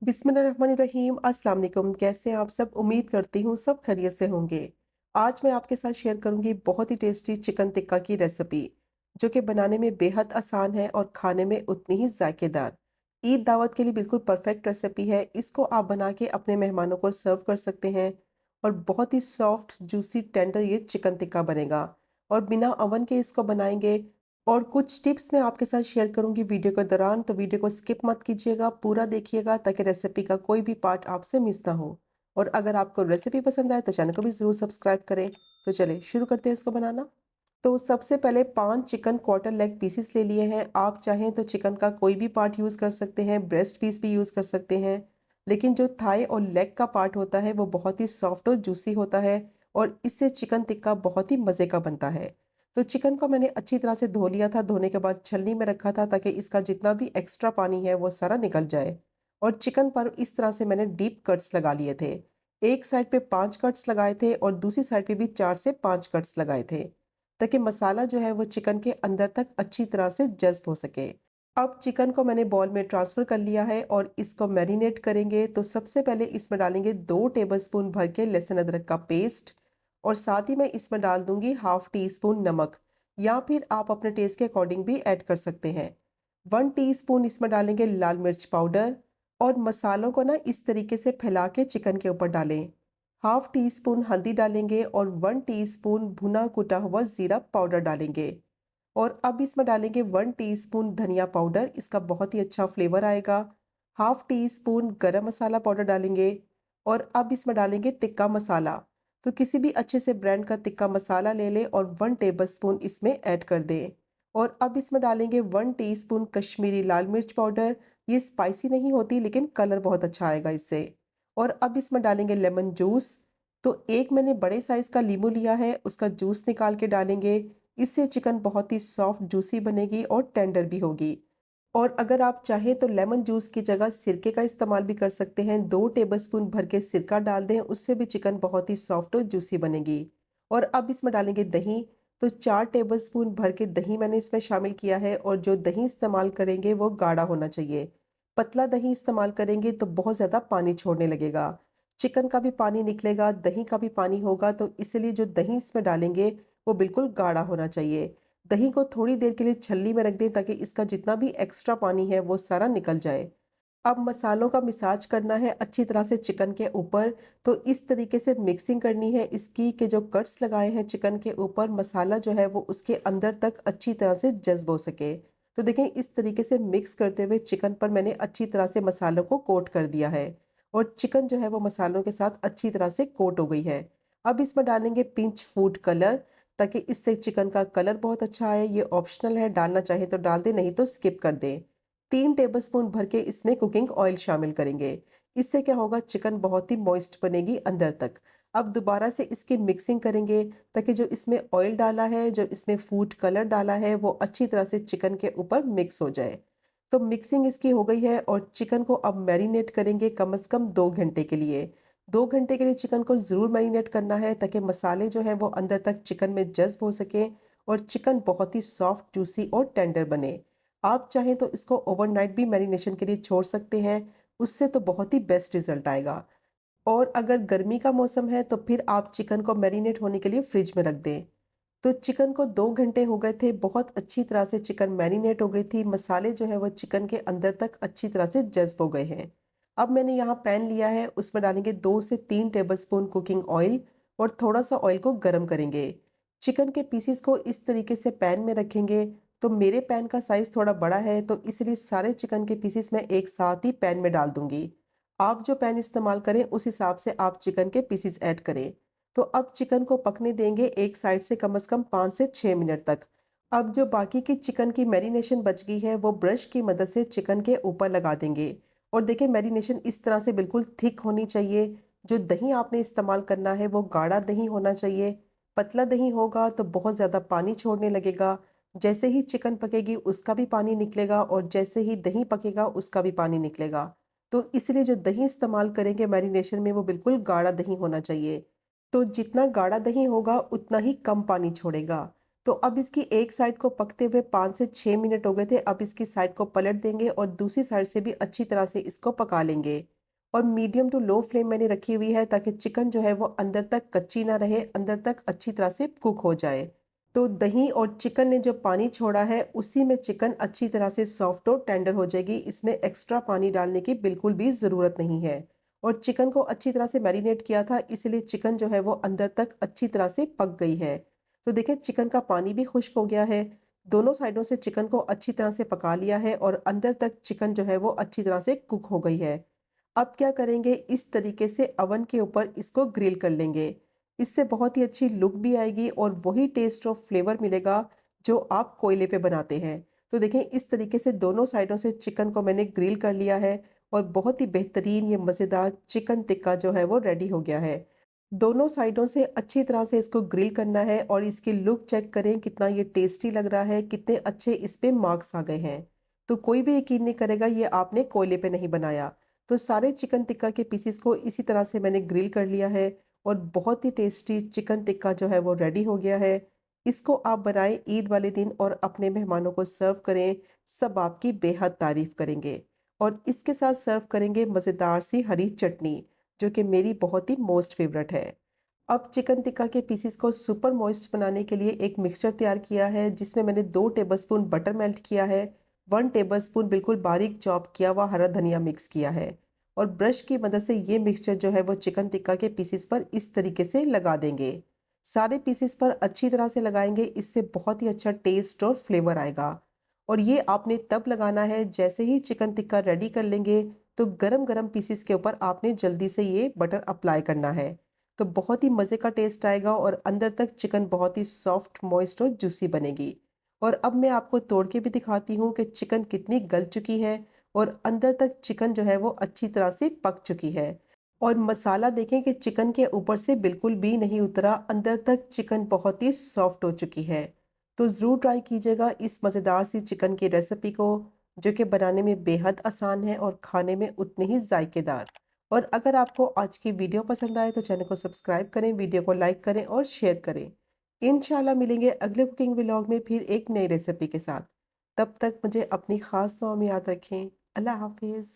बिस्मिल्लाहिर्रहमानिर्रहीम। अस्सलाम वालेकुम। कैसे हैं आप सब? उम्मीद करती हूँ सब खैरियत से होंगे। आज मैं आपके साथ शेयर करूंगी बहुत ही टेस्टी चिकन टिक्का की रेसिपी, जो कि बनाने में बेहद आसान है और खाने में उतनी ही जायकेदार। ईद दावत के लिए बिल्कुल परफेक्ट रेसिपी है। इसको आप बना के अपने मेहमानों को सर्व कर सकते हैं और बहुत ही सॉफ्ट जूसी टेंडर ये चिकन टिक्का बनेगा। और बिना ओवन के इसको बनाएंगे और कुछ टिप्स मैं आपके साथ शेयर करूंगी वीडियो के दौरान, तो वीडियो को स्किप मत कीजिएगा, पूरा देखिएगा ताकि रेसिपी का कोई भी पार्ट आपसे मिस ना हो। और अगर आपको रेसिपी पसंद आए तो चैनल को भी ज़रूर सब्सक्राइब करें। तो चलिए शुरू करते हैं इसको बनाना। तो सबसे पहले 5 चिकन क्वार्टर लेग पीसेस ले लिए हैं। आप चाहें तो चिकन का कोई भी पार्ट यूज़ कर सकते हैं, ब्रेस्ट पीस भी यूज़ कर सकते हैं। लेकिन जो थाई और लेग का पार्ट होता है वो बहुत ही सॉफ्ट और जूसी होता है और इससे चिकन टिक्का बहुत ही मज़े का बनता है। तो चिकन को मैंने अच्छी तरह से धो लिया था। धोने के बाद छलनी में रखा था ताकि इसका जितना भी एक्स्ट्रा पानी है वो सारा निकल जाए। और चिकन पर इस तरह से मैंने डीप कट्स लगा लिए थे। एक साइड पे 5 कट्स लगाए थे और दूसरी साइड पे भी 4 से 5 कट्स लगाए थे, ताकि मसाला जो है वो चिकन के अंदर तक अच्छी तरह से जज़्ब हो सके। अब चिकन को मैंने बॉल में ट्रांसफ़र कर लिया है और इसको मैरिनेट करेंगे। तो सबसे पहले इसमें डालेंगे 2 टेबलस्पून भर के लहसुन अदरक का पेस्ट और साथ ही मैं इसमें डाल दूंगी हाफ टी स्पून नमक, या फिर आप अपने टेस्ट के अकॉर्डिंग भी ऐड कर सकते हैं। 1 टीस्पून इसमें डालेंगे लाल मिर्च पाउडर और मसालों को ना इस तरीके से फैला के चिकन के ऊपर डालें। हाफ टी स्पून हल्दी डालेंगे और 1 टीस्पून भुना कुटा हुआ ज़ीरा पाउडर डालेंगे। और अब इसमें डालेंगे 1 टीस्पून धनिया पाउडर, इसका बहुत ही अच्छा फ्लेवर आएगा। हाफ टी स्पून गरम मसाला पाउडर डालेंगे और अब इसमें डालेंगे तिक्का मसाला। तो किसी भी अच्छे से ब्रांड का तिक्का मसाला ले लें और 1 टेबलस्पून इसमें ऐड कर दें। और अब इसमें डालेंगे 1 टीस्पून कश्मीरी लाल मिर्च पाउडर। ये स्पाइसी नहीं होती लेकिन कलर बहुत अच्छा आएगा इससे। और अब इसमें डालेंगे लेमन जूस। तो एक मैंने बड़े साइज़ का नींबू लिया है, उसका जूस निकाल के डालेंगे। इससे चिकन बहुत ही सॉफ्ट जूसी बनेगी और टेंडर भी होगी। और अगर आप चाहें तो लेमन जूस की जगह सिरके का इस्तेमाल भी कर सकते हैं। 2 टेबलस्पून भर के सिरका डाल दें, उससे भी चिकन बहुत ही सॉफ्ट और जूसी बनेगी। और अब इसमें डालेंगे दही। तो 4 टेबलस्पून भर के दही मैंने इसमें शामिल किया है और जो दही इस्तेमाल करेंगे वो गाढ़ा होना चाहिए। पतला दही इस्तेमाल करेंगे तो बहुत ज़्यादा पानी छोड़ने लगेगा। चिकन का भी पानी निकलेगा, दही का भी पानी होगा, तो इसलिए जो दही इसमें डालेंगे वो बिल्कुल गाढ़ा होना चाहिए। दही को थोड़ी देर के लिए छलनी में रख दें ताकि इसका जितना भी एक्स्ट्रा पानी है वो सारा निकल जाए। अब मसालों का मिसाज करना है अच्छी तरह से चिकन के ऊपर। तो इस तरीके से मिक्सिंग करनी है इसकी कि जो कट्स लगाए हैं चिकन के ऊपर, मसाला जो है वो उसके अंदर तक अच्छी तरह से जज्ब हो सके। तो देखें, इस तरीके से मिक्स करते हुए चिकन पर मैंने अच्छी तरह से मसालों को कोट कर दिया है और चिकन जो है वो मसालों के साथ अच्छी तरह से कोट हो गई है। अब इसमें डालेंगे पिंच फूड कलर, ताकि इससे चिकन का कलर बहुत अच्छा आए। ये ऑप्शनल है, डालना चाहे तो डाल दें, नहीं तो स्किप कर दें। 3 टेबलस्पून भर के इसमें कुकिंग ऑयल शामिल करेंगे। इससे क्या होगा, चिकन बहुत ही मॉइस्ट बनेगी अंदर तक। अब दोबारा से इसकी मिक्सिंग करेंगे ताकि जो इसमें ऑयल डाला है, जो इसमें फूड कलर डाला है, वो अच्छी तरह से चिकन के ऊपर मिक्स हो जाए। तो मिक्सिंग इसकी हो गई है और चिकन को अब मैरिनेट करेंगे कम से कम 2 घंटे के लिए। 2 घंटे के लिए चिकन को ज़रूर मैरिनेट करना है ताकि मसाले जो है वो अंदर तक चिकन में जज़्ब हो सके और चिकन बहुत ही सॉफ्ट, जूसी और टेंडर बने। आप चाहें तो इसको ओवरनाइट भी मैरिनेशन के लिए छोड़ सकते हैं, उससे तो बहुत ही बेस्ट रिज़ल्ट आएगा। और अगर गर्मी का मौसम है तो फिर आप चिकन को मैरिनेट होने के लिए फ्रिज में रख दें। तो चिकन को 2 घंटे हो गए थे, बहुत अच्छी तरह से चिकन मैरिनेट हो गई थी। मसाले जो है वो चिकन के अंदर तक अच्छी तरह से जज़्ब हो गए हैं। अब मैंने यहाँ पैन लिया है, उसमें डालेंगे 2 से 3 टेबलस्पून कुकिंग ऑयल और थोड़ा-सा ऑयल को गरम करेंगे। चिकन के पीसेस को इस तरीके से पैन में रखेंगे। तो मेरे पैन का साइज़ थोड़ा बड़ा है तो इसलिए सारे चिकन के पीसेस मैं एक साथ ही पैन में डाल दूँगी। आप जो पैन इस्तेमाल करें उस हिसाब से आप चिकन के पीसेस ऐड करें। तो अब चिकन को पकने देंगे एक साइड से कम 5 से 6 मिनट तक। अब जो बाकी की चिकन की मैरिनेशन बच गई है वो ब्रश की मदद से चिकन के ऊपर लगा देंगे। और देखिए, मैरिनेशन इस तरह से बिल्कुल थिक होनी चाहिए। जो दही आपने इस्तेमाल करना है वो गाढ़ा दही होना चाहिए। पतला दही होगा तो बहुत ज़्यादा पानी छोड़ने लगेगा। जैसे ही चिकन पकेगी उसका भी पानी निकलेगा और जैसे ही दही पकेगा उसका भी पानी निकलेगा। तो इसलिए जो दही इस्तेमाल करेंगे मैरिनेशन में वो बिल्कुल गाढ़ा दही होना चाहिए। तो जितना गाढ़ा दही होगा उतना ही कम पानी छोड़ेगा। तो अब इसकी एक साइड को पकते हुए 5 से 6 मिनट हो गए थे। अब इसकी साइड को पलट देंगे और दूसरी साइड से भी अच्छी तरह से इसको पका लेंगे। और मीडियम टू लो फ्लेम मैंने रखी हुई है ताकि चिकन जो है वो अंदर तक कच्ची ना रहे, अंदर तक अच्छी तरह से कुक हो जाए। तो दही और चिकन ने जो पानी छोड़ा है उसी में चिकन अच्छी तरह से सॉफ्ट और टेंडर हो जाएगी। इसमें एक्स्ट्रा पानी डालने की बिल्कुल भी ज़रूरत नहीं है। और चिकन को अच्छी तरह से मैरिनेट किया था, इसलिए चिकन जो है वो अंदर तक अच्छी तरह से पक गई है। तो देखिए चिकन का पानी भी खुश्क हो गया है। दोनों साइडों से चिकन को अच्छी तरह से पका लिया है और अंदर तक चिकन जो है वो अच्छी तरह से कुक हो गई है। अब क्या करेंगे, इस तरीके से अवन के ऊपर इसको ग्रिल कर लेंगे। इससे बहुत ही अच्छी लुक भी आएगी और वही टेस्ट और फ्लेवर मिलेगा जो आप कोयले पे बनाते हैं। तो देखें इस तरीके से दोनों साइडों से चिकन को मैंने ग्रिल कर लिया है और बहुत ही बेहतरीन ये मज़ेदार चिकन टिक्का जो है वो रेडी हो गया है। दोनों साइडों से अच्छी तरह से इसको ग्रिल करना है और इसकी लुक चेक करें कितना ये टेस्टी लग रहा है, कितने अच्छे इस पे मार्क्स आ गए हैं। तो कोई भी यकीन नहीं करेगा ये आपने कोयले पे नहीं बनाया। तो सारे चिकन टिक्का के पीसेस को इसी तरह से मैंने ग्रिल कर लिया है और बहुत ही टेस्टी चिकन टिक्का जो है वो रेडी हो गया है। इसको आप बनाएं ईद वाले दिन और अपने मेहमानों को सर्व करें, सब आपकी बेहद तारीफ करेंगे। और इसके साथ सर्व करेंगे मज़ेदार सी हरी चटनी, जो कि मेरी बहुत ही मोस्ट फेवरेट है। अब चिकन टिक्का के पीसेस को सुपर मॉइस्ट बनाने के लिए एक मिक्सचर तैयार किया है जिसमें मैंने 2 टेबलस्पून बटर मेल्ट किया है, 1 टेबलस्पून बिल्कुल बारीक चॉप किया हुआ हरा धनिया मिक्स किया है और ब्रश की मदद से ये मिक्सचर जो है वो चिकन टिक्का के पीसेस पर इस तरीके से लगा देंगे। सारे पीसेस पर अच्छी तरह से लगाएंगे, इससे बहुत ही अच्छा टेस्ट और फ्लेवर आएगा। और ये आपने तब लगाना है जैसे ही चिकन टिक्का रेडी कर लेंगे, तो गरम गरम पीसेस के ऊपर आपने जल्दी से ये बटर अप्लाई करना है। तो बहुत ही मज़े का टेस्ट आएगा और अंदर तक चिकन बहुत ही सॉफ्ट, मॉइस्ट और जूसी बनेगी। और अब मैं आपको तोड़ के भी दिखाती हूँ कि चिकन कितनी गल चुकी है और अंदर तक चिकन जो है वो अच्छी तरह से पक चुकी है। और मसाला देखें कि चिकन के ऊपर से बिल्कुल भी नहीं उतरा, अंदर तक चिकन बहुत ही सॉफ्ट हो चुकी है। तो ज़रूर ट्राई कीजिएगा इस मज़ेदार सी चिकन की रेसिपी को, जो कि बनाने में बेहद आसान है और खाने में उतनी ही जायकेदार। और अगर आपको आज की वीडियो पसंद आए तो चैनल को सब्सक्राइब करें, वीडियो को लाइक करें और शेयर करें। इंशाल्लाह मिलेंगे अगले कुकिंग व्लॉग में फिर एक नई रेसिपी के साथ। तब तक मुझे अपनी ख़ास दुआ में याद रखें। अल्लाह हाफ़िज़।